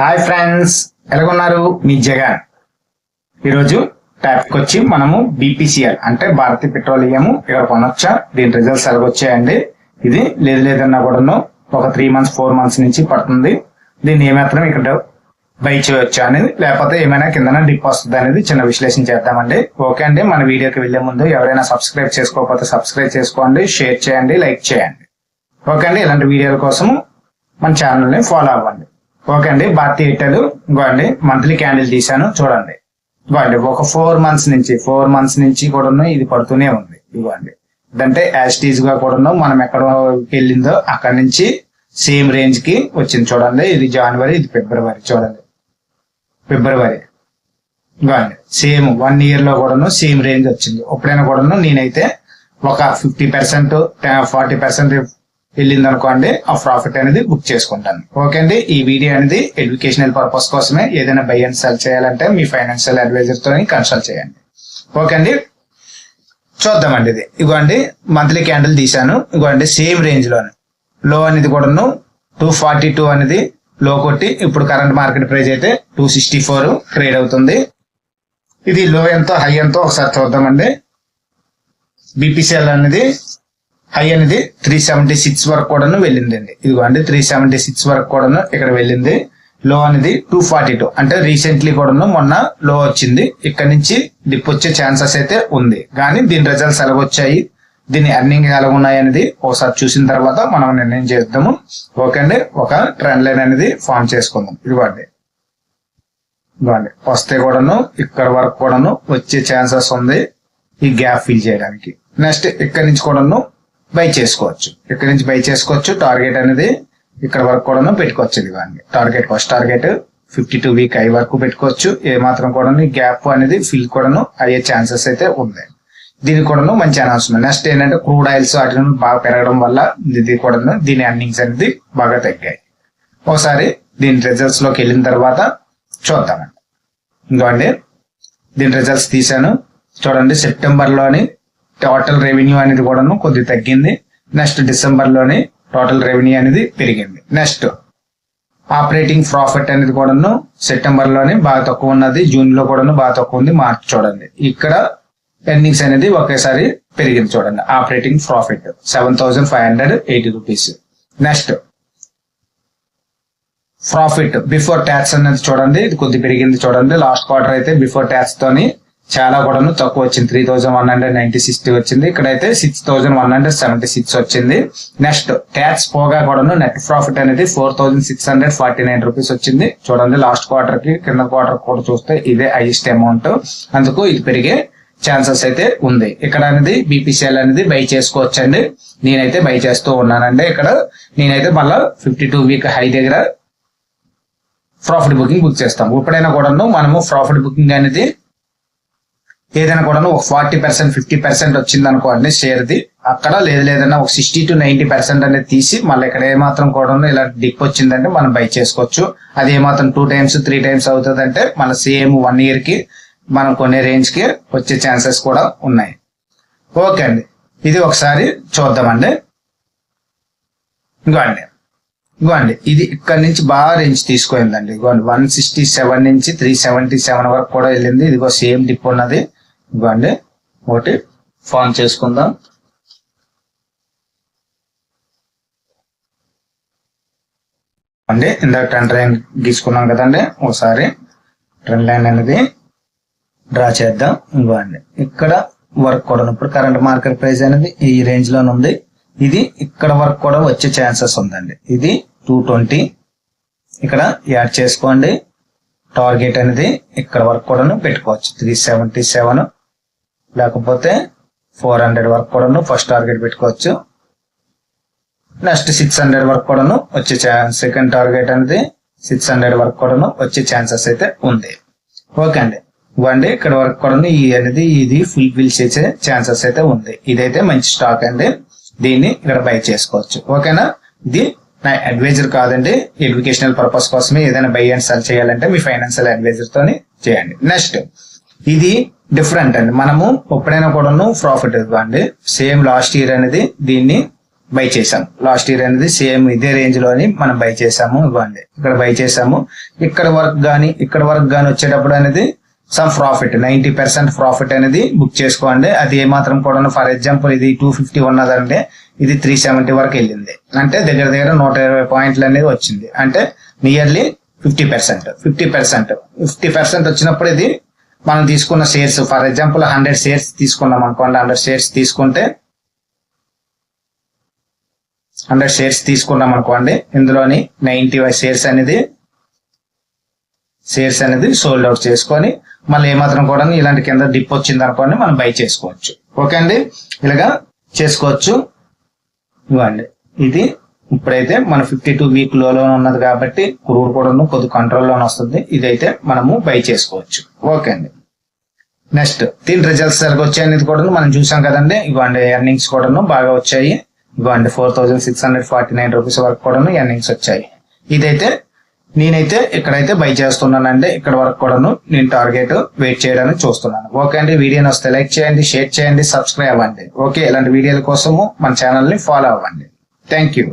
Hi friends, ఎలాగున్నారు? మీ జగన్. ఈరోజు టాపిక్ వచ్చి మనము బీపీసీఎల్ అంటే భారతీయ పెట్రోలియం ఇక్కడ కొనొచ్చా, దీని రిజల్ట్స్ ఎలాగొచ్చాయండి. ఇది లేదన్నా కూడాను ఒక 3 months 4 months నుంచి పడుతుంది. దీన్ని ఏమాత్రం ఇక్కడ బై చేయొచ్చా అనేది, లేకపోతే ఏమైనా కింద డిప్ వస్తుంది అనేది చిన్న విశ్లేషణ చేద్దామండి. ఓకే అండి, మన వీడియోకి వెళ్లే ముందు ఎవరైనా సబ్స్క్రైబ్ చేసుకోకపోతే సబ్స్క్రైబ్ చేసుకోండి, షేర్ చేయండి, లైక్ చేయండి. ఓకే అండి, ఇలాంటి వీడియోల కోసం మన ఛానల్ ని ఫాలో అవ్వండి. ఓకే అండి, భారతీయ ఎయిర్టెల్ ఇవ్వండి మంత్లీ క్యాండిల్ తీసాను చూడండి. ఇవ్వండి ఒక 4 months నుంచి కూడా ఇది పడుతూనే ఉంది. ఇవ్వండి అంటే యాస్టీజ్ గా కూడా మనం ఎక్కడ వెళ్ళిందో అక్కడ నుంచి సేమ్ రేంజ్ కి వచ్చింది చూడండి. ఇది జనవరి, ఇది ఫిబ్రవరి. చూడండి ఫిబ్రవరి ఇవ్వండి సేమ్ 1 year లో కూడా సేమ్ రేంజ్ వచ్చింది. ఎప్పుడైనా కూడా నేనైతే ఒక 50% 40% వెళ్ళింది అనుకోండి, ఆ ప్రాఫిట్ అనేది బుక్ చేసుకుంటాను. ఓకే అండి, ఈ వీడియో అనేది ఎడ్యుకేషనల్ పర్పస్ కోసమే. ఏదైనా బై అండ్ సెల్ చేయాలంటే మీ ఫైనాన్షియల్ అడ్వైజర్ తో కన్సల్ట్ చేయండి. ఓకే అండి, చూద్దామండి. ఇది ఇవ్వండి మంత్లీ క్యాండిల్ తీసాను. ఇవ్వండి సేమ్ రేంజ్ లోనే లో అనేది కూడాను 242 అనేది లో కొట్టి ఇప్పుడు కరెంట్ మార్కెట్ ప్రైస్ అయితే 264 ట్రేడ్ అవుతుంది. ఇది లో ఎంతో హై ఎంతో ఒకసారి చూద్దామండి. బీపీసీఎల్ అనేది హై అనేది 376 వరకు కూడాను వెళ్ళిందండి. ఇదిగోండి 376 వరకు కూడాను ఇక్కడ వెళ్ళింది. లో అనేది 242 అంటే రీసెంట్లీ కూడాను మొన్న లో వచ్చింది. ఇక్కడ నుంచి డిప్ వచ్చే ఛాన్సెస్ అయితే ఉంది. కానీ దీని రిజల్ట్స్ ఎలాగొచ్చాయి, దీని ఎర్నింగ్ ఎలా ఉన్నాయి అనేది ఒకసారి చూసిన తర్వాత మనం నిర్ణయం చేద్దాము. ఓకే అండి, ఒక ట్రెండ్ లైన్ అనేది ఫామ్ చేసుకుందాం. ఇదిగోండి వస్తే కూడాను ఇక్కడ వరకు కూడాను వచ్చే ఛాన్సెస్ ఉంది ఈ గ్యాప్ ఫిల్ చేయడానికి. నెక్స్ట్ ఇక్కడ నుంచి కూడాను బై చేసుకోవచ్చు. ఇక్కడ నుంచి బై చేసుకోవచ్చు. టార్గెట్ అనేది ఇక్కడ వరకు కూడా పెట్టుకోవచ్చు. ఇదిగోండి target, first target 52 week high వరకు పెట్టుకోవచ్చు. ఏ మాత్రం కూడా గ్యాప్ అనేది ఫిల్ కూడాను అయ్యే ఛాన్సెస్ అయితే ఉంది. దీనికి కూడాను మంచి అనౌన్స్మెంట్. నెక్స్ట్ ఏంటంటే క్రూడ్ ఆయిల్స్ వాటి బాగా పెరగడం వల్ల ఇది కూడాను దీని ఎర్నింగ్స్ అనేది బాగా తగ్గాయి. ఒకసారి దీని రిజల్ట్స్ లోకి వెళ్ళిన తర్వాత చూద్దామండి. ఇంకోండి దీని రిజల్ట్స్ తీసాను చూడండి. సెప్టెంబర్ లోని టోటల్ రెవెన్యూ అనేది కూడాను కొద్దిగా తగ్గింది. నెక్స్ట్ డిసెంబర్ లోని టోటల్ రెవెన్యూ అనేది పెరిగింది. నెక్స్ట్ ఆపరేటింగ్ ప్రాఫిట్ అనేది కూడాను సెప్టెంబర్ లోని బాగా తక్కువ ఉన్నది, జూన్ లో కూడాను బాగా తక్కువ ఉంది. మార్చ్ చూడండి ఇక్కడ ఎర్నింగ్స్ అనేది ఒకేసారి పెరిగింది చూడండి. Operating profit 7,580 rupees. Next profit before tax అనేది చూడండి, ఇది కొద్ది పెరిగింది చూడండి. లాస్ట్ క్వార్టర్ అయితే బిఫోర్ ట్యాక్స్ తోని చాలా కూడాను తక్కువ వచ్చింది. 3,196 వచ్చింది. ఇక్కడైతే 6,176 వచ్చింది. నెక్స్ట్ ట్యాక్స్ పోగా కూడాను నెట్ ప్రాఫిట్ అనేది 4,649 రూపీస్ వచ్చింది చూడండి. లాస్ట్ క్వార్టర్ కి కింద క్వార్టర్ కూడా చూస్తే ఇదే హైయెస్ట్ అమౌంట్. అందుకు ఇది పెరిగే ఛాన్సెస్ అయితే ఉంది. ఇక్కడ అనేది బీపీసీఎల్ అనేది బై చేసుకోవచ్చు అండి. నేనైతే బై చేస్తూ ఉన్నానండి. ఇక్కడ నేనైతే మళ్ళా 52 week హై దగ్గర ప్రాఫిట్ బుక్ చేస్తాం. ఎప్పుడైనా కూడాను మనము ప్రాఫిట్ బుకింగ్ అనేది ఏదైనా కూడా ఒక 40% 50% వచ్చింది అనుకోండి షేర్ది, అక్కడ లేదన్నా ఒక 60 to 90% అనేది తీసి మళ్ళీ ఇక్కడ ఏమాత్రం కూడా ఇలా డిప్ వచ్చిందంటే మనం బై చేసుకోవచ్చు. అది ఏమాత్రం 2 times 3 times అవుతుంది అంటే మన సేమ్ 1 year కి మనం కొనే రేంజ్ కి వచ్చే ఛాన్సెస్ కూడా ఉన్నాయి. ఓకే అండి, ఇది ఒకసారి చూద్దామండి. ఇవ్వండి ఇది ఇక్కడ నుంచి బాగా రేంజ్ తీసుకుందండి. ఇవ్వండి 167 నుంచి 377 వరకు కూడా వెళ్ళింది. ఇదిగో సేమ్ డిప్ ఉన్నది. ఇవ్వండి ఒకటి ఫామ్ చేసుకుందాం. అండి ఇందాక ట్రెండ్ లైన్ గీసుకున్నాం కదండి, ఒకసారి ట్రెండ్ లైన్ అనేది డ్రా చేద్దాం. ఇవ్వండి ఇక్కడ వర్క్ కూడా ఇప్పుడు కరెంట్ మార్కెట్ ప్రైస్ అనేది ఈ రేంజ్ లోనే ఉంది. ఇది ఇక్కడ వరకు కూడా వచ్చే ఛాన్సెస్ ఉందండి. ఇది 220 ఇక్కడ యాడ్ చేసుకోండి. టార్గెట్ అనేది ఇక్కడ వరకు కూడా పెట్టుకోవచ్చు. 377 లేకపోతే 400 వరకు కూడా ఫస్ట్ టార్గెట్ పెట్టుకోవచ్చు. నెక్స్ట్ 600 వరకు కూడా వచ్చే సెకండ్ టార్గెట్ అనేది 600 వరకు కూడా వచ్చే ఛాన్సెస్ అయితే ఉంది. ఓకే అండి, ఇవ్వండి ఇక్కడ వరకు కూడా ఇది ఫుల్ఫిల్ చేసే ఛాన్సెస్ అయితే ఉంది. ఇదైతే మంచి స్టాక్ అండి, దీన్ని ఇక్కడ బై చేసుకోవచ్చు. ఓకేనా, ఇది నా అడ్వైజర్ కాదండి, ఎడ్యుకేషనల్ పర్పస్ కోసమే. ఏదైనా బై అండ్ సెల్ చేయాలంటే మీ ఫైనాన్షియల్ అడ్వైజర్ తోని చేయండి. నెక్స్ట్ ఇది డిఫరెంట్ అండి. మనము ఎప్పుడైనా కూడాను ప్రాఫిట్ ఇవ్వండి. సేమ్ లాస్ట్ ఇయర్ అనేది దీన్ని బై చేసాం. లాస్ట్ ఇయర్ అనేది సేమ్ ఇదే రేంజ్ లోని మనం బై చేసాము. ఇవ్వండి ఇక్కడ బై చేసాము. ఇక్కడ వరకు గాని వచ్చేటప్పుడు అనేది సమ్ ప్రాఫిట్ 90% ప్రాఫిట్ అనేది బుక్ చేసుకోండి. అది ఏమాత్రం కూడా ఫర్ ఎగ్జాంపుల్ ఇది 250 ఉన్నదంటే ఇది 370 వరకు వెళ్ళింది అంటే దగ్గర 120 పాయింట్లు అనేది వచ్చింది. అంటే నియర్లీ 50% వచ్చినప్పుడు ఇది మనం తీసుకున్న షేర్స్ ఫర్ ఎగ్జాంపుల్ 100 షేర్స్ తీసుకున్నాం అనుకోండి. 100 షేర్స్ తీసుకున్నాం అనుకోండి. ఇందులోని 95 షేర్స్ అనేది సోల్డ్ అవుట్ చేసుకొని మళ్ళీ ఏమాత్రం కూడా ఇలాంటి కింద డిప్ వచ్చింది అనుకోండి మనం బై చేసుకోవచ్చు. ఓకే అండి, ఇలాగా చేసుకోవచ్చు. ఇవ్వండి ఇది ఇప్పుడైతే మన 52 వీక్ లోనే ఉన్నది కాబట్టి క్రూడ్ కూడా కొద్ది కంట్రోల్లోనే వస్తుంది. ఇదైతే మనము బై చేసుకోవచ్చు. ఓకే అండి, నెక్స్ట్ దీని రిజల్ట్స్ ఎలాగ వచ్చాయి అనేది కూడా మనం చూసాం కదండి. ఇవ్వండి ఎర్నింగ్స్ కూడా బాగా వచ్చాయి. ఇవ్వండి 4649 రూపీస్ వరకు కూడా ఎర్నింగ్స్ వచ్చాయి. ఇదైతే నేనైతే ఇక్కడైతే బై చేస్తున్నానండి. ఇక్కడ వరకు కూడాను నేను టార్గెట్ వెయిట్ చేయడానికి చూస్తున్నాను. ఓకే అండి, వీడియోని వస్తే లైక్ చేయండి, షేర్ చేయండి, సబ్స్క్రైబ్ అవ్వండి. ఓకే, ఇలాంటి వీడియోల కోసము మన ఛానల్ ని ఫాలో అవ్వండి. Thank you.